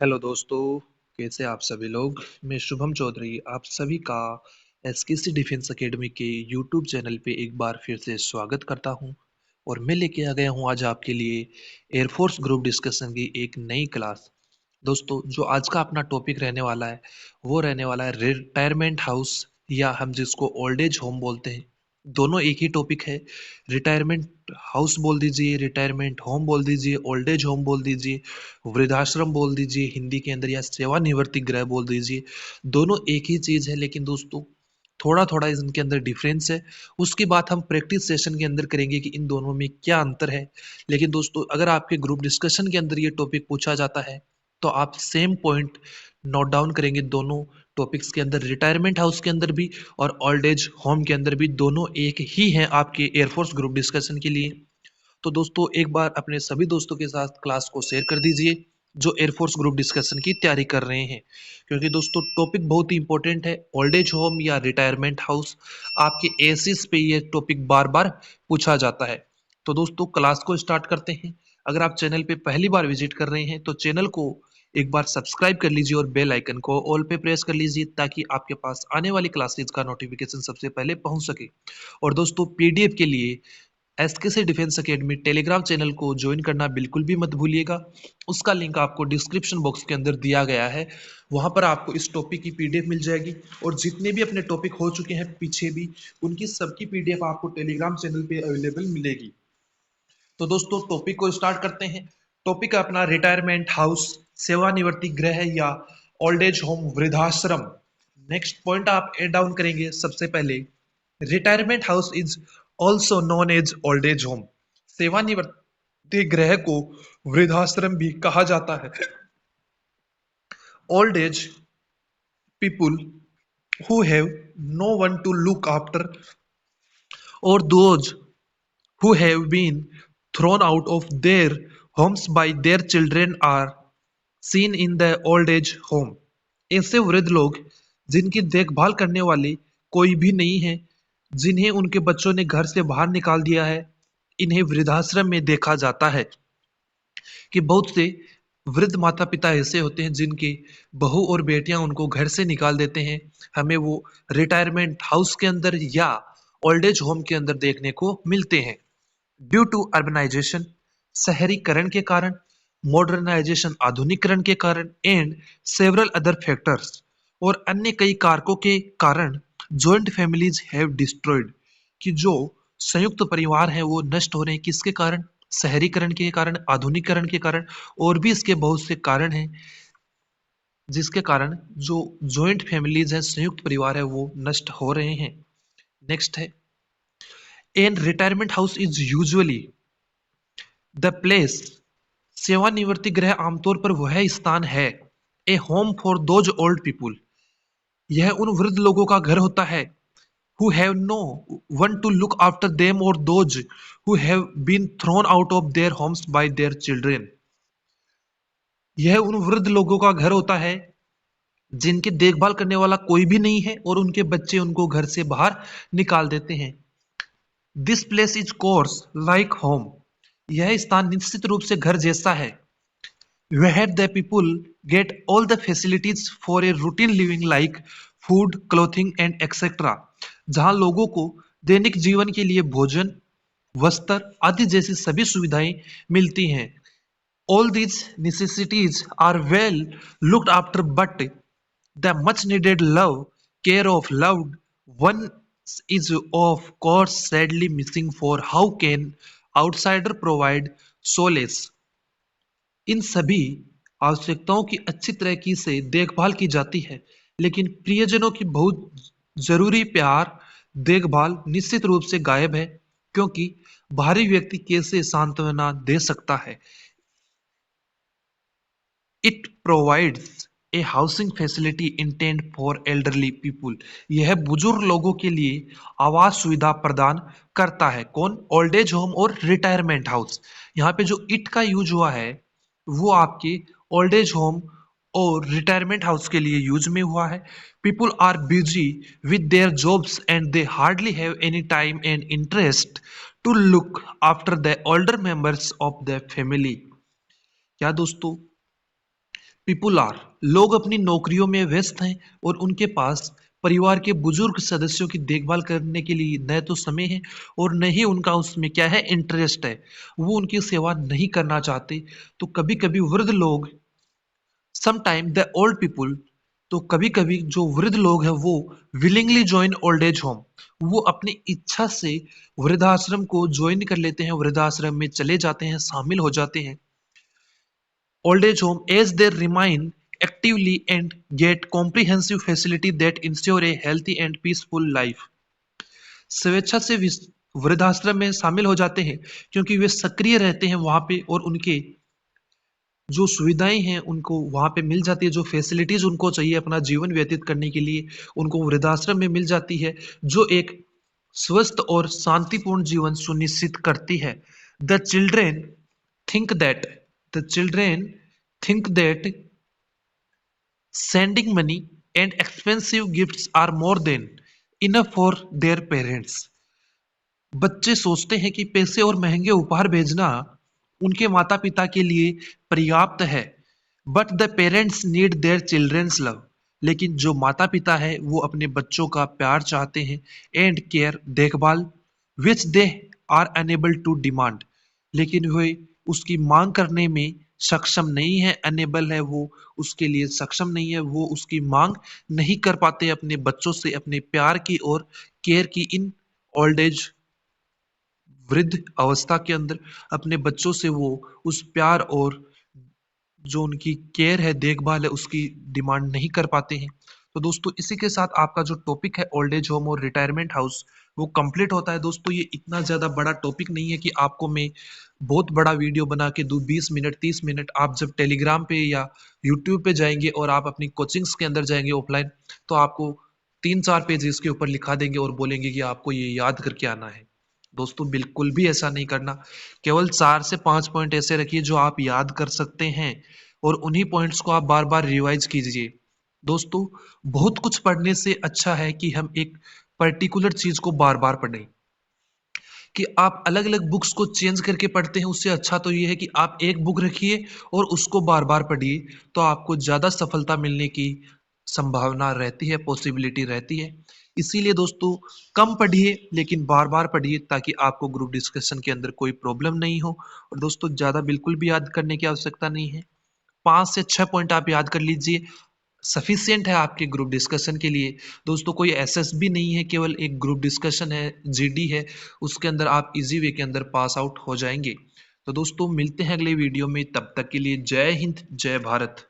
Hello दोस्तों, कैसे आप सभी लोग। मैं शुभम चौधरी आप सभी का एसकेसी डिफेंस एकेडमी के यूट्यूब चैनल पे एक बार फिर से स्वागत करता हूं। और मैं लेके आ गया हूं आज आपके लिए एयरफोर्स ग्रुप डिस्कशन की एक नई क्लास। दोस्तों, जो आज का अपना टॉपिक रहने वाला है वो रहने वाला है रिटायरमेंट हाउस, या हम जिसको ओल्ड एज होम बोलते हैं। दोनों एक ही टॉपिक है। रिटायरमेंट हाउस बोल दीजिए, रिटायरमेंट होम बोल दीजिए, ओल्ड एज होम बोल दीजिए, वृद्धाश्रम बोल दीजिए हिंदी के अंदर, या सेवानिवृत्ति गृह बोल दीजिए। दोनों एक ही चीज है, लेकिन दोस्तों थोड़ा थोड़ा इनके अंदर डिफरेंस है। उसकी बात हम प्रैक्टिस सेशन के अंदर करेंगे कि इन दोनों में क्या अंतर है। लेकिन दोस्तों, अगर आपके ग्रुप डिस्कशन के अंदर ये टॉपिक पूछा जाता है तो आप सेम पॉइंट नोट डाउन करेंगे दोनों टॉपिक्स के अंदर। रिटायरमेंट हाउस के अंदर भी और ओल्ड एज होम के अंदर भी दोनों एक ही हैं आपके एयरफोर्स ग्रुप डिस्कशन के लिए। तो दोस्तों, एक बार अपने सभी दोस्तों के साथ क्लास को शेयर कर दीजिए जो एयरफोर्स ग्रुप डिस्कशन की तैयारी कर रहे हैं, क्योंकि दोस्तों टॉपिक बहुत ही इंपॉर्टेंट है। ओल्ड एज होम या रिटायरमेंट हाउस, आपके एसिस पे ये टॉपिक बार बार पूछा जाता है। तो दोस्तों, क्लास को स्टार्ट करते हैं। अगर आप चैनल पे पहली बार विजिट कर रहे हैं तो चैनल को एक बार सब्सक्राइब कर लीजिए और बेल आइकन को ऑल पे प्रेस कर लीजिए, ताकि आपके पास आने वाली क्लासेज का नोटिफिकेशन सबसे पहले पहुंच सके। और दोस्तों, पीडीएफ के लिए एसकेसी डिफेंस एकेडमी टेलीग्राम चैनल को ज्वाइन करना बिल्कुल भी मत भूलिएगा। उसका लिंक आपको डिस्क्रिप्शन बॉक्स के अंदर दिया गया है। वहां पर आपको इस टॉपिक की पीडीएफ मिल जाएगी, और जितने भी अपने टॉपिक हो चुके हैं पीछे भी, उनकी सबकी पीडीएफ आपको टेलीग्राम चैनल पे अवेलेबल मिलेगी। तो दोस्तों, टॉपिक को स्टार्ट करते हैं। टॉपिक है अपना रिटायरमेंट हाउस, सेवानिवृत्ति गृह या ओल्ड एज होम, वृद्धाश्रम। नेक्स्ट पॉइंट आप एड डाउन करेंगे सबसे पहले। Retirement house is also known as old age home. सेवानिवृत्ति गृह को वृद्धाश्रम भी कहा जाता है। Old age people who have no one to look after, or those who have been thrown out of their homes by their children are seen in the old age home। ऐसे वृद्ध लोग जिनकी देखभाल करने वाले कोई भी नहीं है, जिन्हें उनके बच्चों ने घर से बाहर निकाल दिया है, इन्हें वृद्धाश्रम में देखा जाता है। कि बहुत से वृद्ध माता पिता ऐसे होते हैं जिनके बहू और बेटियां उनको घर से निकाल देते हैं। हमें वो रिटायरमेंट हाउस के अंदर या ओल्ड एज होम के अंदर देखने को मिलते हैं। ड्यू टू अर्बनाइजेशन, शहरीकरण के कारण, मॉडर्नाइजेशन, आधुनिकरण के कारण, एंड सेवरल अदर फैक्टर्स, और अन्य कई कारकों के कारण, जॉइंट फैमिलीज हैव डिस्ट्रॉयड, कि जो संयुक्त परिवार हैं वो नष्ट हो रहे हैं। किसके कारण? शहरीकरण के कारण, आधुनिकरण के कारण, और भी इसके बहुत से कारण हैं जिसके कारण जो जॉइंट फैमिलीज हैं, संयुक्त परिवार है, वो नष्ट हो रहे हैं। नेक्स्ट है, an retirement house is usually the place, सेवानिवृत्ति गृह आमतौर पर वह स्थान है, a home for those old people, यह उन वृद्ध लोगों का घर होता है, who have no one to look after them, or those who have been thrown out of their homes by their children। यह उन वृद्ध लोगों का घर होता है जिनकी देखभाल करने वाला कोई भी नहीं है और उनके बच्चे उनको घर से बाहर निकाल देते हैं। This place is course like home, यह स्थान निश्चित रूप से घर जैसा है। where the people get all the facilities for a routine living like food, clothing and etc, जहां लोगों को दैनिक जीवन के लिए भोजन, वस्त्र आदि जैसी सभी सुविधाएं मिलती हैं। All these necessities are well looked after, but the much needed love, care of loved one is of course sadly missing, for how can outsider provide solace। इन सभी आवश्यकताओं की अच्छी तरीके से देखभाल की जाती है, लेकिन प्रियजनों की बहुत जरूरी प्यार, देखभाल निश्चित रूप से गायब है, क्योंकि बाहरी व्यक्ति कैसे सांत्वना दे सकता है। It provides a housing facility intend for elderly people, यह बुजुर्ग लोगों के लिए आवास सुविधा प्रदान करता है। कौन? ओल्ड एज होम और रिटायरमेंट हाउस। यहाँ पे जो इट का यूज हुआ है वो आपके ओल्ड एज होम और रिटायरमेंट हाउस के लिए यूज में हुआ है। People are busy with their jobs and they hardly have any time and interest to look after the older members of the family. क्या दोस्तों, पीपुल आर, लोग अपनी नौकरियों में व्यस्त हैं और उनके पास परिवार के बुजुर्ग सदस्यों की देखभाल करने के लिए न तो समय है और न ही उनका उसमें क्या है इंटरेस्ट है। वो उनकी सेवा नहीं करना चाहते। तो कभी कभी वृद्ध लोग, समटाइम द ओल्ड पीपुल, तो कभी कभी जो वृद्ध लोग हैं वो willingly join old age home, वो अपनी इच्छा से वृद्धाश्रम को ज्वाइन कर लेते हैं, वृद्धाश्रम में चले जाते हैं, शामिल हो जाते हैं old age home as they remain actively and get comprehensive facility that ensure a healthy and peaceful life। स्वेच्छा से वृद्धाश्रम में शामिल हो जाते हैं क्योंकि वे सक्रिय रहते हैं वहां पे और उनके जो सुविधाएं हैं उनको वहां पे मिल जाती है, जो फैसिलिटीज उनको चाहिए अपना जीवन व्यतीत करने के लिए उनको वृद्धाश्रम में मिल जाती है, जो एक स्वस्थ और शांतिपूर्ण जीवन सुनिश्चित करती है। The children think that the children think that sending money and expensive gifts are more than enough for their parents। बच्चे सोचते हैं कि पैसे और महंगे उपहार भेजना उनके माता पिता के लिए पर्याप्त है। But the parents need their childrens love, लेकिन जो माता पिता है वो अपने बच्चों का प्यार चाहते हैं एंड केयर, देखभाल, which they are unable to demand, लेकिन वे उसकी मांग करने में सक्षम नहीं है। अनेबल है वो, उसके लिए सक्षम नहीं है, वो उसकी मांग नहीं कर पाते अपने बच्चों से, अपने प्यार की और केयर की। इन ओल्ड एज, वृद्ध अवस्था के अंदर अपने बच्चों से वो उस प्यार और जो उनकी केयर है, देखभाल है, उसकी डिमांड नहीं कर पाते हैं। तो दोस्तों इसी के साथ आपका जो टॉपिक है ओल्ड एज होम और रिटायरमेंट हाउस वो कंप्लीट होता है। दोस्तों ये इतना ज़्यादा बड़ा टॉपिक नहीं है कि आपको मैं बहुत बड़ा वीडियो बना के दूँ, 20 मिनट 30 मिनट। आप जब टेलीग्राम पे या यूट्यूब पे जाएंगे और आप अपनी कोचिंग्स के अंदर जाएंगे ऑफलाइन, तो आपको 3 4 पेज इसके ऊपर लिखा देंगे और बोलेंगे कि आपको ये याद करके आना है। दोस्तों बिल्कुल भी ऐसा नहीं करना। केवल 4 से 5 पॉइंट ऐसे रखिए जो आप याद कर सकते हैं और उन्हीं पॉइंट्स को आप बार बार रिवाइज कीजिए। दोस्तों बहुत कुछ पढ़ने से अच्छा है कि हम एक पर्टिकुलर चीज को बार बार पढ़ें। कि आप अलग अलग बुक्स को चेंज करके पढ़ते हैं उससे अच्छा तो ये है कि आप एक बुक रखिए और उसको बार बार पढ़िए, तो आपको ज़्यादा सफलता मिलने की संभावना रहती है, पॉसिबिलिटी रहती है। इसीलिए दोस्तों कम पढ़िए लेकिन बार बार पढ़िए ताकि आपको ग्रुप डिस्कशन के अंदर कोई प्रॉब्लम नहीं हो। और दोस्तों ज़्यादा बिल्कुल भी याद करने की आवश्यकता नहीं है, 5 से 6 पॉइंट आप याद कर लीजिए, सफिशियंट है आपके ग्रुप डिस्कशन के लिए। दोस्तों कोई एसएसबी नहीं है, केवल एक ग्रुप डिस्कशन है, जीडी है, उसके अंदर आप इजी वे के अंदर पास आउट हो जाएंगे। तो दोस्तों मिलते हैं अगले वीडियो में, तब तक के लिए जय हिंद जय भारत।